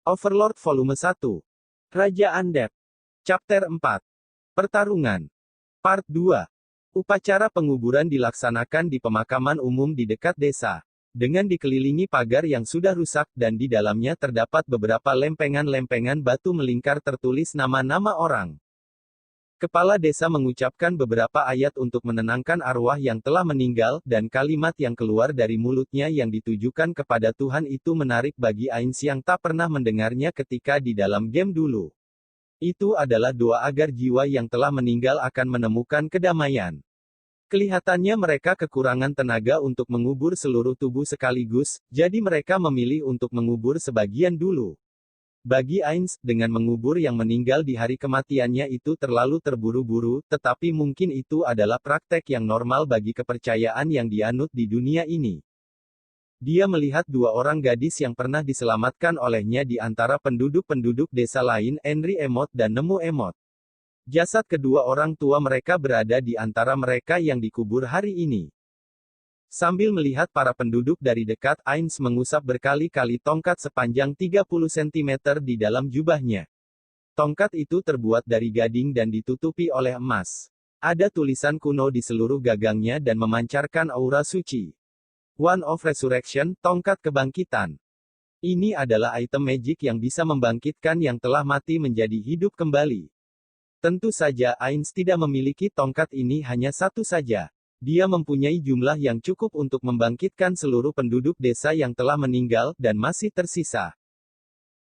Overlord Volume 1. Raja Undead. Chapter 4. Pertarungan. Part 2. Upacara penguburan dilaksanakan di pemakaman umum di dekat desa. Dengan dikelilingi pagar yang sudah rusak dan di dalamnya terdapat beberapa lempengan-lempengan batu melingkar tertulis nama-nama orang. Kepala desa mengucapkan beberapa ayat untuk menenangkan arwah yang telah meninggal, dan kalimat yang keluar dari mulutnya yang ditujukan kepada Tuhan itu menarik bagi Ainz yang tak pernah mendengarnya ketika di dalam game dulu. Itu adalah doa agar jiwa yang telah meninggal akan menemukan kedamaian. Kelihatannya mereka kekurangan tenaga untuk mengubur seluruh tubuh sekaligus, jadi mereka memilih untuk mengubur sebagian dulu. Bagi Ainz, dengan mengubur yang meninggal di hari kematiannya itu terlalu terburu-buru, tetapi mungkin itu adalah praktek yang normal bagi kepercayaan yang dianut di dunia ini. Dia melihat dua orang gadis yang pernah diselamatkan olehnya di antara penduduk-penduduk desa lain, Henry Emot dan Nemu Emot. Jasad kedua orang tua mereka berada di antara mereka yang dikubur hari ini. Sambil melihat para penduduk dari dekat, Ainz mengusap berkali-kali tongkat sepanjang 30 cm di dalam jubahnya. Tongkat itu terbuat dari gading dan ditutupi oleh emas. Ada tulisan kuno di seluruh gagangnya dan memancarkan aura suci. One of Resurrection, tongkat kebangkitan. Ini adalah item magic yang bisa membangkitkan yang telah mati menjadi hidup kembali. Tentu saja Ainz tidak memiliki tongkat ini hanya satu saja. Dia mempunyai jumlah yang cukup untuk membangkitkan seluruh penduduk desa yang telah meninggal, dan masih tersisa.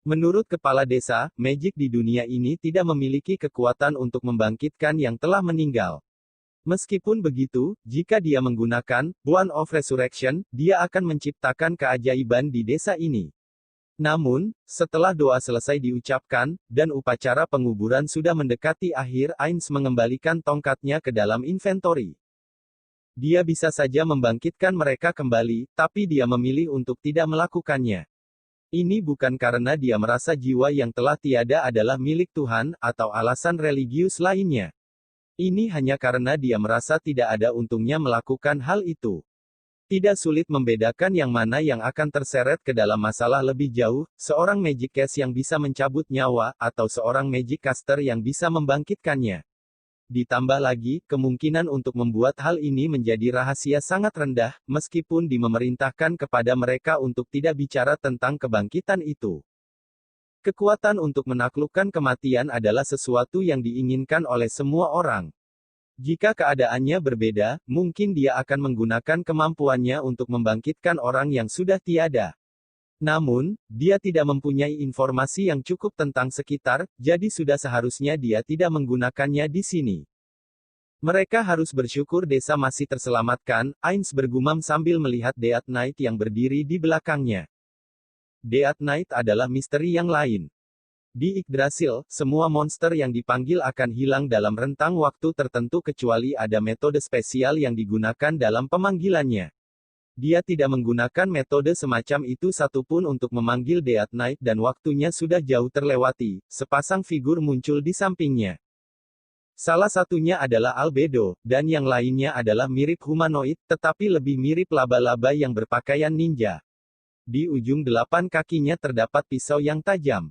Menurut kepala desa, magic di dunia ini tidak memiliki kekuatan untuk membangkitkan yang telah meninggal. Meskipun begitu, jika dia menggunakan One of Resurrection, dia akan menciptakan keajaiban di desa ini. Namun, setelah doa selesai diucapkan, dan upacara penguburan sudah mendekati akhir, Ainz mengembalikan tongkatnya ke dalam inventory. Dia bisa saja membangkitkan mereka kembali, tapi dia memilih untuk tidak melakukannya. Ini bukan karena dia merasa jiwa yang telah tiada adalah milik Tuhan, atau alasan religius lainnya. Ini hanya karena dia merasa tidak ada untungnya melakukan hal itu. Tidak sulit membedakan yang mana yang akan terseret ke dalam masalah lebih jauh, seorang magic cast yang bisa mencabut nyawa, atau seorang magic caster yang bisa membangkitkannya. Ditambah lagi, kemungkinan untuk membuat hal ini menjadi rahasia sangat rendah, meskipun memerintahkan kepada mereka untuk tidak bicara tentang kebangkitan itu. Kekuatan untuk menaklukkan kematian adalah sesuatu yang diinginkan oleh semua orang. Jika keadaannya berbeda, mungkin dia akan menggunakan kemampuannya untuk membangkitkan orang yang sudah tiada. Namun, dia tidak mempunyai informasi yang cukup tentang sekitar, jadi sudah seharusnya dia tidak menggunakannya di sini. Mereka harus bersyukur desa masih terselamatkan, Ainz bergumam sambil melihat Death Knight yang berdiri di belakangnya. Death Knight adalah misteri yang lain. Di Yggdrasil, semua monster yang dipanggil akan hilang dalam rentang waktu tertentu kecuali ada metode spesial yang digunakan dalam pemanggilannya. Dia tidak menggunakan metode semacam itu satupun untuk memanggil Death Knight dan waktunya sudah jauh terlewati. Sepasang figur muncul di sampingnya. Salah satunya adalah Albedo, dan yang lainnya adalah mirip humanoid, tetapi lebih mirip laba-laba yang berpakaian ninja. Di ujung 8 kakinya terdapat pisau yang tajam.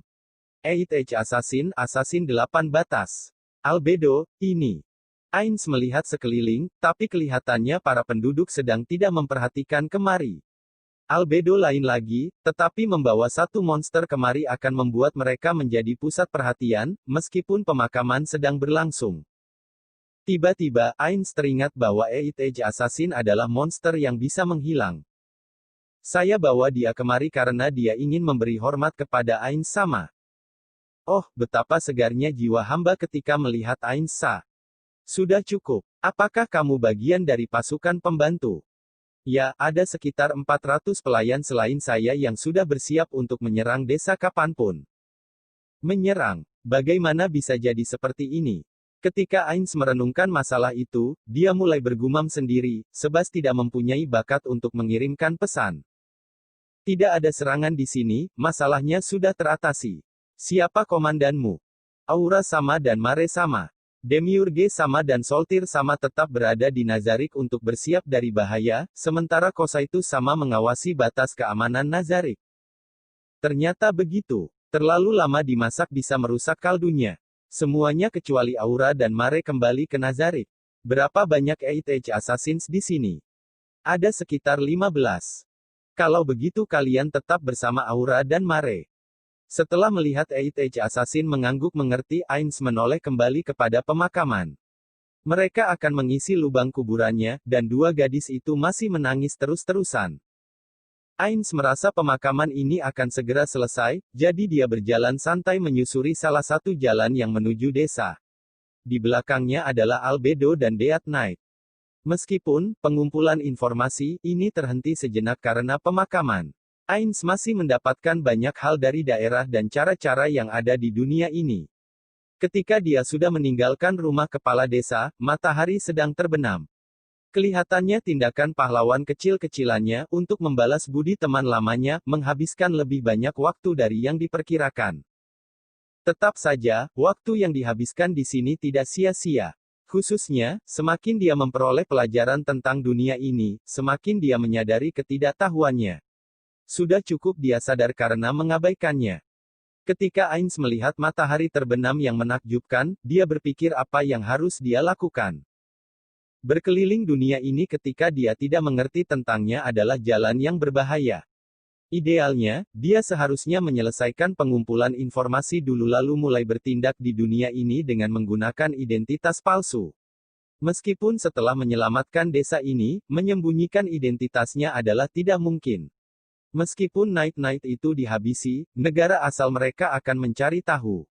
Eight Edge Assassin, Assassin 8 batas. Albedo, ini. Ainz melihat sekeliling, tapi kelihatannya para penduduk sedang tidak memperhatikan kemari. Albedo lain lagi, tetapi membawa satu monster kemari akan membuat mereka menjadi pusat perhatian, meskipun pemakaman sedang berlangsung. Tiba-tiba, Ainz teringat bahwa Eight Edge Assassin adalah monster yang bisa menghilang. Saya bawa dia kemari karena dia ingin memberi hormat kepada Ainz sama. Oh, betapa segarnya jiwa hamba ketika melihat Ainz sa. Sudah cukup. Apakah kamu bagian dari pasukan pembantu? Ya, ada sekitar 400 pelayan selain saya yang sudah bersiap untuk menyerang desa kapanpun. Menyerang? Bagaimana bisa jadi seperti ini? Ketika Ainz merenungkan masalah itu, dia mulai bergumam sendiri, Sebas tidak mempunyai bakat untuk mengirimkan pesan. Tidak ada serangan di sini, masalahnya sudah teratasi. Siapa komandanmu? Aura sama dan Mare sama. Demiurge sama dan Soltir sama tetap berada di Nazarik untuk bersiap dari bahaya, sementara Kosaitus sama mengawasi batas keamanan Nazarik. Ternyata begitu. Terlalu lama dimasak bisa merusak kaldunya. Semuanya kecuali Aura dan Mare kembali ke Nazarick. Berapa banyak Eight Edge Assassins di sini? Ada sekitar 15. Kalau begitu kalian tetap bersama Aura dan Mare. Setelah melihat Eight Edge Assassin mengangguk mengerti, Ainz menoleh kembali kepada pemakaman. Mereka akan mengisi lubang kuburannya, dan dua gadis itu masih menangis terus-terusan. Ainz merasa pemakaman ini akan segera selesai, jadi dia berjalan santai menyusuri salah satu jalan yang menuju desa. Di belakangnya adalah Albedo dan Death Knight. Meskipun pengumpulan informasi ini terhenti sejenak karena pemakaman, Ainz masih mendapatkan banyak hal dari daerah dan cara-cara yang ada di dunia ini. Ketika dia sudah meninggalkan rumah kepala desa, matahari sedang terbenam. Kelihatannya tindakan pahlawan kecil-kecilannya untuk membalas budi teman lamanya menghabiskan lebih banyak waktu dari yang diperkirakan. Tetap saja, waktu yang dihabiskan di sini tidak sia-sia. Khususnya, semakin dia memperoleh pelajaran tentang dunia ini, semakin dia menyadari ketidaktahuannya. Sudah cukup dia sadar karena mengabaikannya. Ketika Ainz melihat matahari terbenam yang menakjubkan, dia berpikir apa yang harus dia lakukan. Berkeliling dunia ini ketika dia tidak mengerti tentangnya adalah jalan yang berbahaya. Idealnya, dia seharusnya menyelesaikan pengumpulan informasi dulu lalu mulai bertindak di dunia ini dengan menggunakan identitas palsu. Meskipun setelah menyelamatkan desa ini, menyembunyikan identitasnya adalah tidak mungkin. Meskipun Night itu dihabisi, negara asal mereka akan mencari tahu.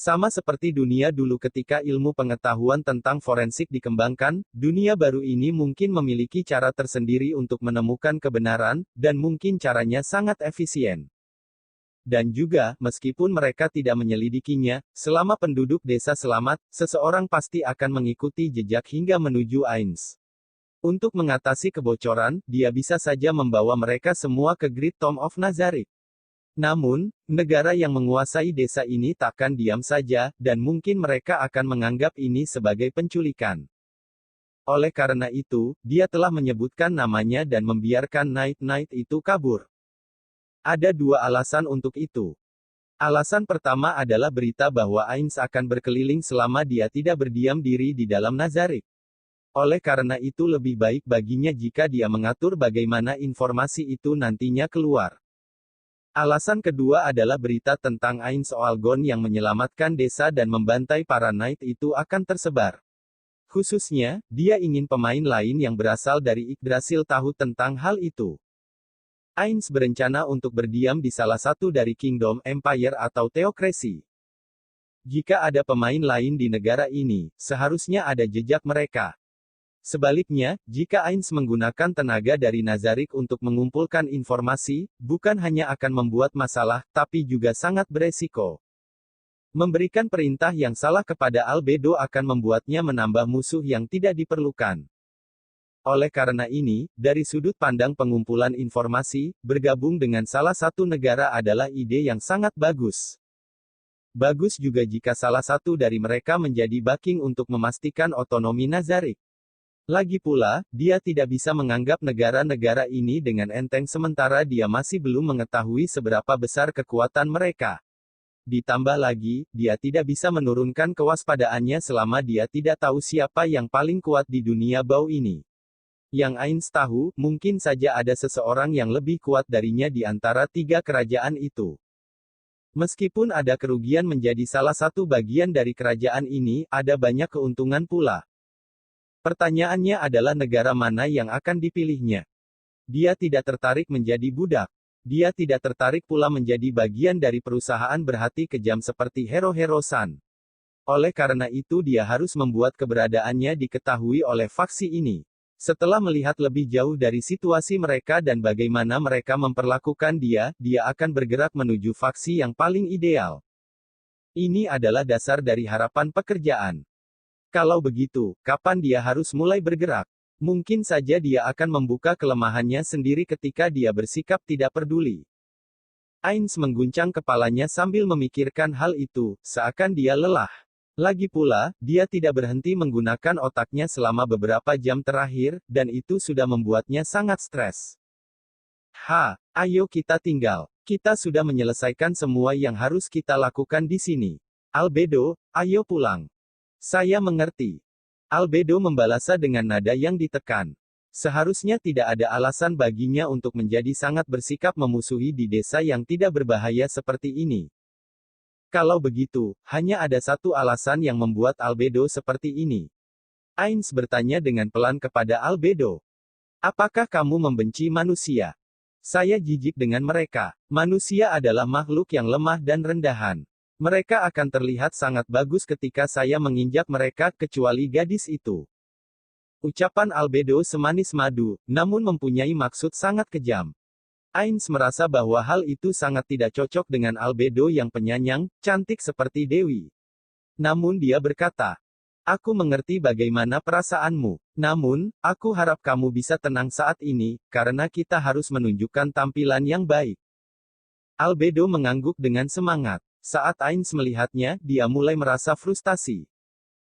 Sama seperti dunia dulu ketika ilmu pengetahuan tentang forensik dikembangkan, dunia baru ini mungkin memiliki cara tersendiri untuk menemukan kebenaran, dan mungkin caranya sangat efisien. Dan juga, meskipun mereka tidak menyelidikinya, selama penduduk desa selamat, seseorang pasti akan mengikuti jejak hingga menuju Ainz. Untuk mengatasi kebocoran, dia bisa saja membawa mereka semua ke Great Tomb of Nazarick. Namun, negara yang menguasai desa ini takkan diam saja, dan mungkin mereka akan menganggap ini sebagai penculikan. Oleh karena itu, dia telah menyebutkan namanya dan membiarkan Night itu kabur. Ada dua alasan untuk itu. Alasan pertama adalah berita bahwa Ainz akan berkeliling selama dia tidak berdiam diri di dalam Nazarick. Oleh karena itu lebih baik baginya jika dia mengatur bagaimana informasi itu nantinya keluar. Alasan kedua adalah berita tentang Ainz Olgon yang menyelamatkan desa dan membantai para Knight itu akan tersebar. Khususnya, dia ingin pemain lain yang berasal dari Yggdrasil tahu tentang hal itu. Ainz berencana untuk berdiam di salah satu dari Kingdom, Empire atau Theocracy. Jika ada pemain lain di negara ini, seharusnya ada jejak mereka. Sebaliknya, jika Ainz menggunakan tenaga dari Nazarick untuk mengumpulkan informasi, bukan hanya akan membuat masalah, tapi juga sangat beresiko. Memberikan perintah yang salah kepada Albedo akan membuatnya menambah musuh yang tidak diperlukan. Oleh karena ini, dari sudut pandang pengumpulan informasi, bergabung dengan salah satu negara adalah ide yang sangat bagus. Bagus juga jika salah satu dari mereka menjadi backing untuk memastikan otonomi Nazarick. Lagi pula, dia tidak bisa menganggap negara-negara ini dengan enteng sementara dia masih belum mengetahui seberapa besar kekuatan mereka. Ditambah lagi, dia tidak bisa menurunkan kewaspadaannya selama dia tidak tahu siapa yang paling kuat di dunia bau ini. Yang Ainz tahu, mungkin saja ada seseorang yang lebih kuat darinya di antara tiga kerajaan itu. Meskipun ada kerugian menjadi salah satu bagian dari kerajaan ini, ada banyak keuntungan pula. Pertanyaannya adalah negara mana yang akan dipilihnya. Dia tidak tertarik menjadi budak. Dia tidak tertarik pula menjadi bagian dari perusahaan berhati kejam seperti Hero-San. Oleh karena itu dia harus membuat keberadaannya diketahui oleh faksi ini. Setelah melihat lebih jauh dari situasi mereka dan bagaimana mereka memperlakukan dia akan bergerak menuju faksi yang paling ideal. Ini adalah dasar dari harapan pekerjaan. Kalau begitu, kapan dia harus mulai bergerak? Mungkin saja dia akan membuka kelemahannya sendiri ketika dia bersikap tidak peduli. Ainz mengguncang kepalanya sambil memikirkan hal itu, seakan dia lelah. Lagi pula, dia tidak berhenti menggunakan otaknya selama beberapa jam terakhir, dan itu sudah membuatnya sangat stres. Ayo kita tinggal. Kita sudah menyelesaikan semua yang harus kita lakukan di sini. Albedo, ayo pulang. Saya mengerti. Albedo membalasa dengan nada yang ditekan. Seharusnya tidak ada alasan baginya untuk menjadi sangat bersikap memusuhi di desa yang tidak berbahaya seperti ini. Kalau begitu, hanya ada satu alasan yang membuat Albedo seperti ini. Ainz bertanya dengan pelan kepada Albedo. Apakah kamu membenci manusia? Saya jijik dengan mereka. Manusia adalah makhluk yang lemah dan rendahan. Mereka akan terlihat sangat bagus ketika saya menginjak mereka, kecuali gadis itu. Ucapan Albedo semanis madu, namun mempunyai maksud sangat kejam. Ainz merasa bahwa hal itu sangat tidak cocok dengan Albedo yang penyayang, cantik seperti Dewi. Namun dia berkata, aku mengerti bagaimana perasaanmu. Namun, aku harap kamu bisa tenang saat ini, karena kita harus menunjukkan tampilan yang baik. Albedo mengangguk dengan semangat. Saat Ainz melihatnya, dia mulai merasa frustasi.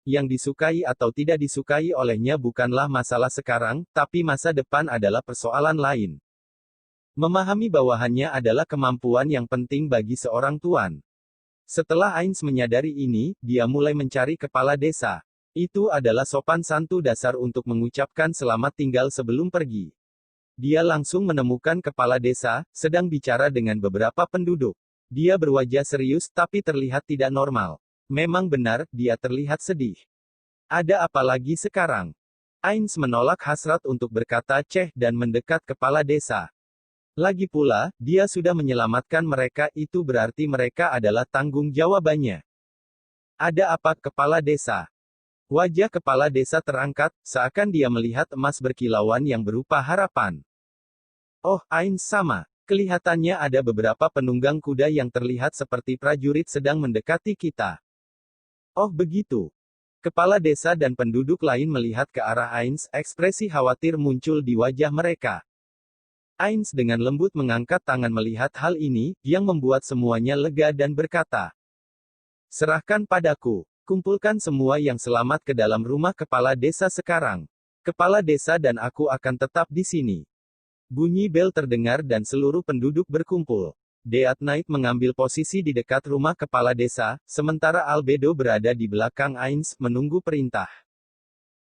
Yang disukai atau tidak disukai olehnya bukanlah masalah sekarang, tapi masa depan adalah persoalan lain. Memahami bawahannya adalah kemampuan yang penting bagi seorang tuan. Setelah Ainz menyadari ini, dia mulai mencari kepala desa. Itu adalah sopan santun dasar untuk mengucapkan selamat tinggal sebelum pergi. Dia langsung menemukan kepala desa, sedang bicara dengan beberapa penduduk. Dia berwajah serius tapi terlihat tidak normal. Memang benar, dia terlihat sedih. Ada apa lagi sekarang? Ainz menolak hasrat untuk berkata ceh dan mendekat kepala desa. Lagi pula, dia sudah menyelamatkan mereka, itu berarti mereka adalah tanggung jawabannya. Ada apa, kepala desa? Wajah kepala desa terangkat, seakan dia melihat emas berkilauan yang berupa harapan. Oh, Ainz sama. Kelihatannya ada beberapa penunggang kuda yang terlihat seperti prajurit sedang mendekati kita. Oh begitu. Kepala desa dan penduduk lain melihat ke arah Ainz, ekspresi khawatir muncul di wajah mereka. Ainz dengan lembut mengangkat tangan melihat hal ini, yang membuat semuanya lega dan berkata, serahkan padaku. Kumpulkan semua yang selamat ke dalam rumah kepala desa sekarang. Kepala desa dan aku akan tetap di sini. Bunyi bel terdengar dan seluruh penduduk berkumpul. Death Knight mengambil posisi di dekat rumah kepala desa, sementara Albedo berada di belakang Ainz, menunggu perintah.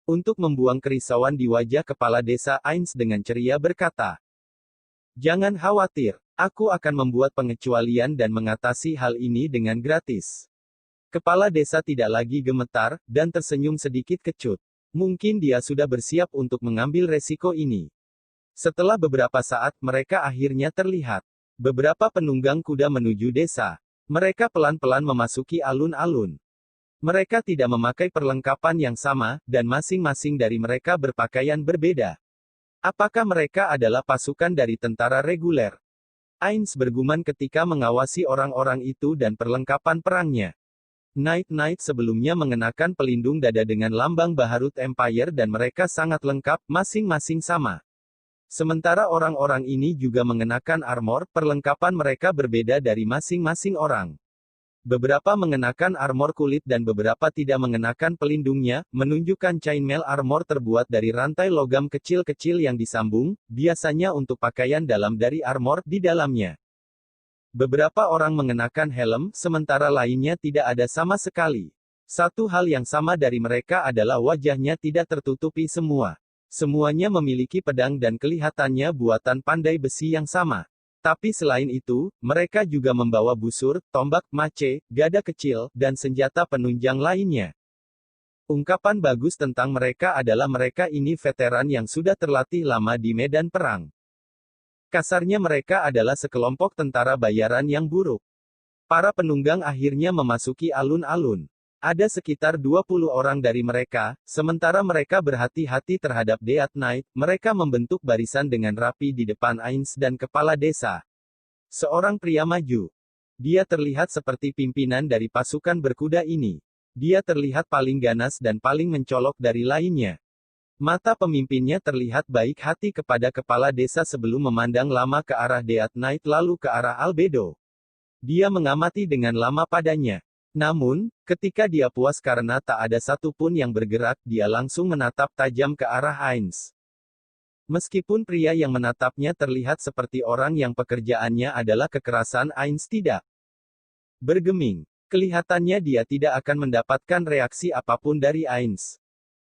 Untuk membuang kerisauan di wajah kepala desa, Ainz dengan ceria berkata, jangan khawatir, aku akan membuat pengecualian dan mengatasi hal ini dengan gratis. Kepala desa tidak lagi gemetar, dan tersenyum sedikit kecut. Mungkin dia sudah bersiap untuk mengambil resiko ini. Setelah beberapa saat, mereka akhirnya terlihat. Beberapa penunggang kuda menuju desa. Mereka pelan-pelan memasuki alun-alun. Mereka tidak memakai perlengkapan yang sama, dan masing-masing dari mereka berpakaian berbeda. Apakah mereka adalah pasukan dari tentara reguler? Ainz bergumam ketika mengawasi orang-orang itu dan perlengkapan perangnya. Knight sebelumnya mengenakan pelindung dada dengan lambang Baharut Empire dan mereka sangat lengkap, masing-masing sama. Sementara orang-orang ini juga mengenakan armor, perlengkapan mereka berbeda dari masing-masing orang. Beberapa mengenakan armor kulit dan beberapa tidak mengenakan pelindungnya, menunjukkan chainmail armor terbuat dari rantai logam kecil-kecil yang disambung, biasanya untuk pakaian dalam dari armor di dalamnya. Beberapa orang mengenakan helm, sementara lainnya tidak ada sama sekali. Satu hal yang sama dari mereka adalah wajahnya tidak tertutupi semua. Semuanya memiliki pedang dan kelihatannya buatan pandai besi yang sama. Tapi selain itu, mereka juga membawa busur, tombak, mace, gada kecil, dan senjata penunjang lainnya. Ungkapan bagus tentang mereka adalah mereka ini veteran yang sudah terlatih lama di medan perang. Kasarnya mereka adalah sekelompok tentara bayaran yang buruk. Para penunggang akhirnya memasuki alun-alun. Ada sekitar 20 orang dari mereka, sementara mereka berhati-hati terhadap Death Knight, mereka membentuk barisan dengan rapi di depan Ainz dan kepala desa. Seorang pria maju. Dia terlihat seperti pimpinan dari pasukan berkuda ini. Dia terlihat paling ganas dan paling mencolok dari lainnya. Mata pemimpinnya terlihat baik hati kepada kepala desa sebelum memandang lama ke arah Death Knight lalu ke arah Albedo. Dia mengamati dengan lama padanya. Namun, ketika dia puas karena tak ada satupun yang bergerak, dia langsung menatap tajam ke arah Ainz. Meskipun pria yang menatapnya terlihat seperti orang yang pekerjaannya adalah kekerasan, Ains tidak bergeming. Kelihatannya dia tidak akan mendapatkan reaksi apapun dari Ains.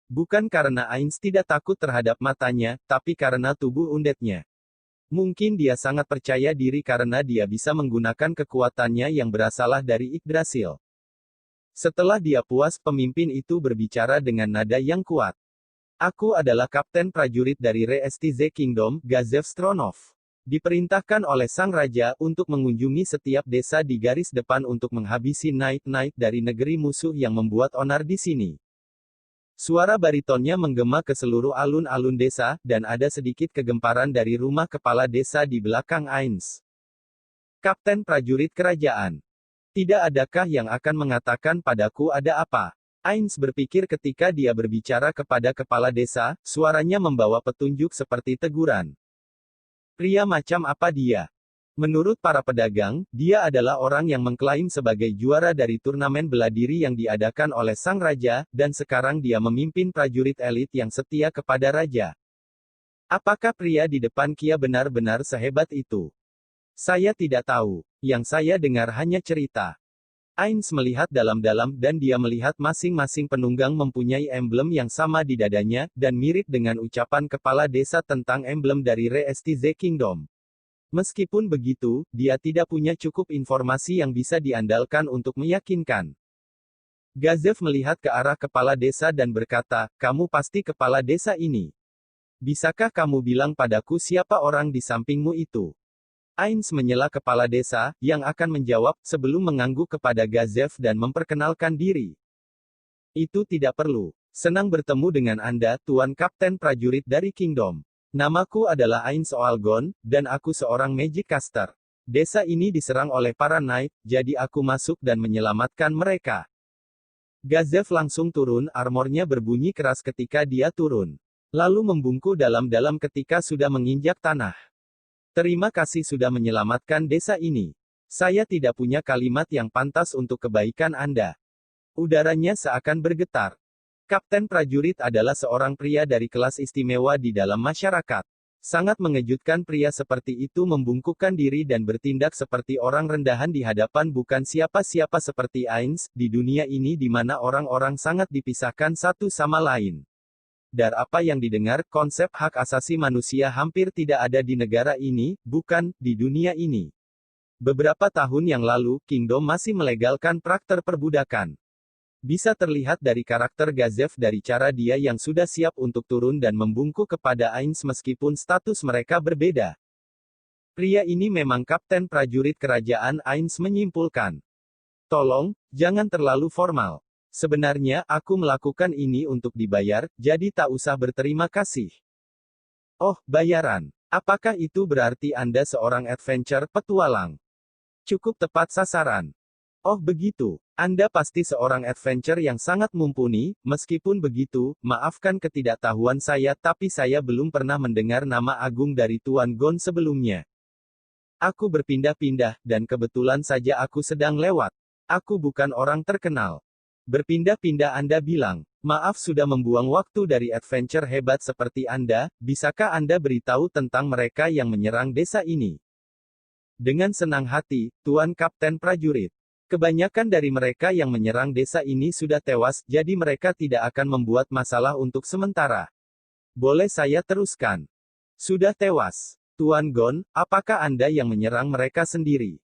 Bukan karena Ains tidak takut terhadap matanya, tapi karena tubuh undetnya. Mungkin dia sangat percaya diri karena dia bisa menggunakan kekuatannya yang berasal dari Yggdrasil. Setelah dia puas, pemimpin itu berbicara dengan nada yang kuat. Aku adalah kapten prajurit dari Re-Estize Kingdom, Gazev Stronov. Diperintahkan oleh sang raja untuk mengunjungi setiap desa di garis depan untuk menghabisi Knight-Knight dari negeri musuh yang membuat onar di sini. Suara baritonnya menggema ke seluruh alun-alun desa, dan ada sedikit kegemparan dari rumah kepala desa di belakang Ains. Kapten prajurit kerajaan. Tidak adakah yang akan mengatakan padaku ada apa? Ains berpikir ketika dia berbicara kepada kepala desa, suaranya membawa petunjuk seperti teguran. Pria macam apa dia? Menurut para pedagang, dia adalah orang yang mengklaim sebagai juara dari turnamen bela diri yang diadakan oleh sang raja, dan sekarang dia memimpin prajurit elit yang setia kepada raja. Apakah pria di depan Kia benar-benar sehebat itu? Saya tidak tahu. Yang saya dengar hanya cerita. Ains melihat dalam-dalam dan dia melihat masing-masing penunggang mempunyai emblem yang sama di dadanya, dan mirip dengan ucapan kepala desa tentang emblem dari Re-Estize Kingdom. Meskipun begitu, dia tidak punya cukup informasi yang bisa diandalkan untuk meyakinkan. Gazev melihat ke arah kepala desa dan berkata, kamu pasti kepala desa ini. Bisakah kamu bilang padaku siapa orang di sampingmu itu? Ains menyela kepala desa, yang akan menjawab, sebelum mengangguk kepada Gazev dan memperkenalkan diri. Itu tidak perlu. Senang bertemu dengan Anda, Tuan Kapten Prajurit dari Kingdom. Namaku adalah Ains Oalgon, dan aku seorang Magic Caster. Desa ini diserang oleh para Knight, jadi aku masuk dan menyelamatkan mereka. Gazev langsung turun, armornya berbunyi keras ketika dia turun. Lalu membungkuk dalam-dalam ketika sudah menginjak tanah. Terima kasih sudah menyelamatkan desa ini. Saya tidak punya kalimat yang pantas untuk kebaikan Anda. Udaranya seakan bergetar. Kapten prajurit adalah seorang pria dari kelas istimewa di dalam masyarakat. Sangat mengejutkan pria seperti itu membungkukkan diri dan bertindak seperti orang rendahan di hadapan bukan siapa-siapa seperti Ains, di dunia ini di mana orang-orang sangat dipisahkan satu sama lain. Dari apa yang didengar, konsep hak asasi manusia hampir tidak ada di negara ini, bukan di dunia ini. Beberapa tahun yang lalu, Kingdom masih melegalkan praktek perbudakan. Bisa terlihat dari karakter Gazev dari cara dia yang sudah siap untuk turun dan membungkuk kepada Ains meskipun status mereka berbeda. Pria ini memang kapten prajurit kerajaan, Ains menyimpulkan. Tolong, jangan terlalu formal. Sebenarnya, aku melakukan ini untuk dibayar, jadi tak usah berterima kasih. Oh, bayaran. Apakah itu berarti Anda seorang adventure petualang? Cukup tepat sasaran. Oh begitu, Anda pasti seorang adventure yang sangat mumpuni, meskipun begitu, maafkan ketidaktahuan saya tapi saya belum pernah mendengar nama agung dari Tuan Gon sebelumnya. Aku berpindah-pindah, dan kebetulan saja aku sedang lewat. Aku bukan orang terkenal. Berpindah-pindah Anda bilang, maaf sudah membuang waktu dari adventure hebat seperti Anda, bisakah Anda beritahu tentang mereka yang menyerang desa ini? Dengan senang hati, Tuan Kapten Prajurit. Kebanyakan dari mereka yang menyerang desa ini sudah tewas, jadi mereka tidak akan membuat masalah untuk sementara. Boleh saya teruskan? Sudah tewas. Tuan Gon, apakah Anda yang menyerang mereka sendiri?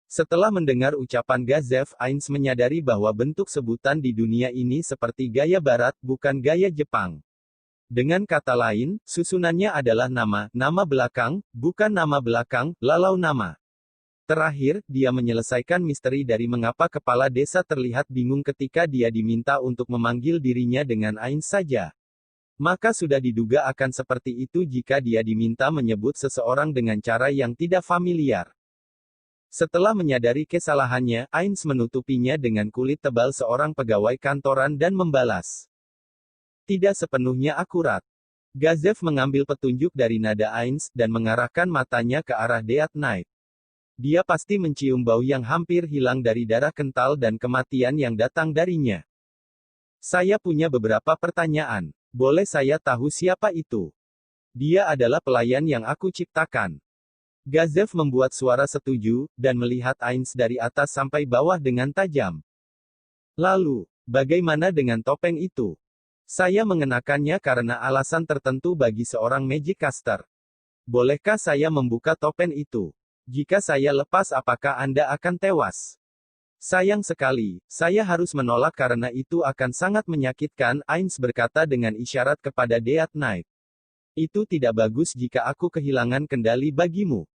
Setelah mendengar ucapan Gazev, Ains menyadari bahwa bentuk sebutan di dunia ini seperti gaya barat, bukan gaya Jepang. Dengan kata lain, susunannya adalah nama, nama belakang, bukan nama belakang, lalau nama. Terakhir, dia menyelesaikan misteri dari mengapa kepala desa terlihat bingung ketika dia diminta untuk memanggil dirinya dengan Ains saja. Maka sudah diduga akan seperti itu jika dia diminta menyebut seseorang dengan cara yang tidak familiar. Setelah menyadari kesalahannya, Ains menutupinya dengan kulit tebal seorang pegawai kantoran dan membalas. Tidak sepenuhnya akurat. Gazev mengambil petunjuk dari nada Ains, dan mengarahkan matanya ke arah Death Knight. Dia pasti mencium bau yang hampir hilang dari darah kental dan kematian yang datang darinya. Saya punya beberapa pertanyaan. Boleh saya tahu siapa itu? Dia adalah pelayan yang aku ciptakan. Gazev membuat suara setuju, dan melihat Ainz dari atas sampai bawah dengan tajam. Lalu, bagaimana dengan topeng itu? Saya mengenakannya karena alasan tertentu bagi seorang magic caster. Bolehkah saya membuka topeng itu? Jika saya lepas apakah Anda akan tewas? Sayang sekali, saya harus menolak karena itu akan sangat menyakitkan, Ainz berkata dengan isyarat kepada Death Knight. Itu tidak bagus jika aku kehilangan kendali bagimu.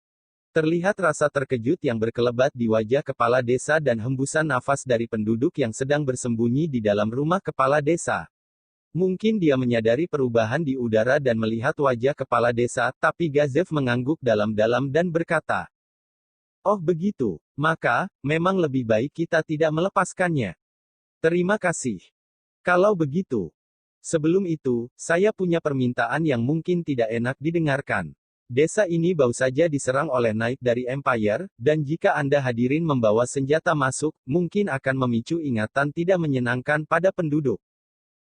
Terlihat rasa terkejut yang berkelebat di wajah kepala desa dan hembusan nafas dari penduduk yang sedang bersembunyi di dalam rumah kepala desa. Mungkin dia menyadari perubahan di udara dan melihat wajah kepala desa, tapi Gazev mengangguk dalam-dalam dan berkata, "Oh begitu, maka, memang lebih baik kita tidak melepaskannya. Terima kasih. Kalau begitu. Sebelum itu, saya punya permintaan yang mungkin tidak enak didengarkan. Desa ini baru saja diserang oleh Knight dari Empire, dan jika Anda hadirin membawa senjata masuk, mungkin akan memicu ingatan tidak menyenangkan pada penduduk.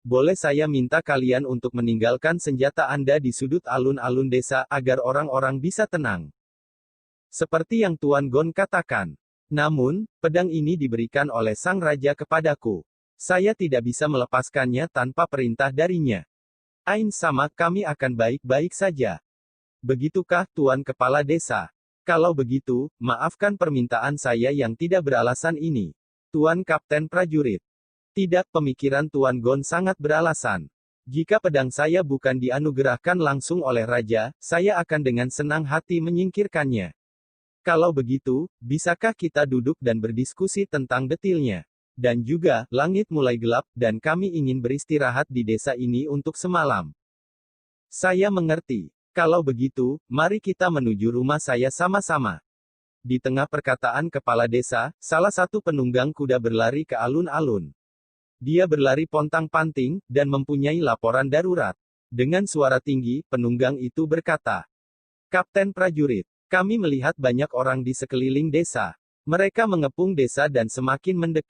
Boleh saya minta kalian untuk meninggalkan senjata Anda di sudut alun-alun desa, agar orang-orang bisa tenang. Seperti yang Tuan Gon katakan. Namun, pedang ini diberikan oleh Sang Raja kepadaku. Saya tidak bisa melepaskannya tanpa perintah darinya. Ainz sama kami akan baik-baik saja. Begitukah, Tuan Kepala Desa? Kalau begitu, maafkan permintaan saya yang tidak beralasan ini. Tuan Kapten Prajurit. Tidak, pemikiran Tuan Gon sangat beralasan. Jika pedang saya bukan dianugerahkan langsung oleh Raja, saya akan dengan senang hati menyingkirkannya. Kalau begitu, bisakah kita duduk dan berdiskusi tentang detailnya? Dan juga, langit mulai gelap, dan kami ingin beristirahat di desa ini untuk semalam. Saya mengerti. Kalau begitu, mari kita menuju rumah saya sama-sama. Di tengah perkataan kepala desa, salah satu penunggang kuda berlari ke alun-alun. Dia berlari pontang-panting, dan mempunyai laporan darurat. Dengan suara tinggi, penunggang itu berkata, "Kapten Prajurit, kami melihat banyak orang di sekeliling desa. Mereka mengepung desa dan semakin mendekat.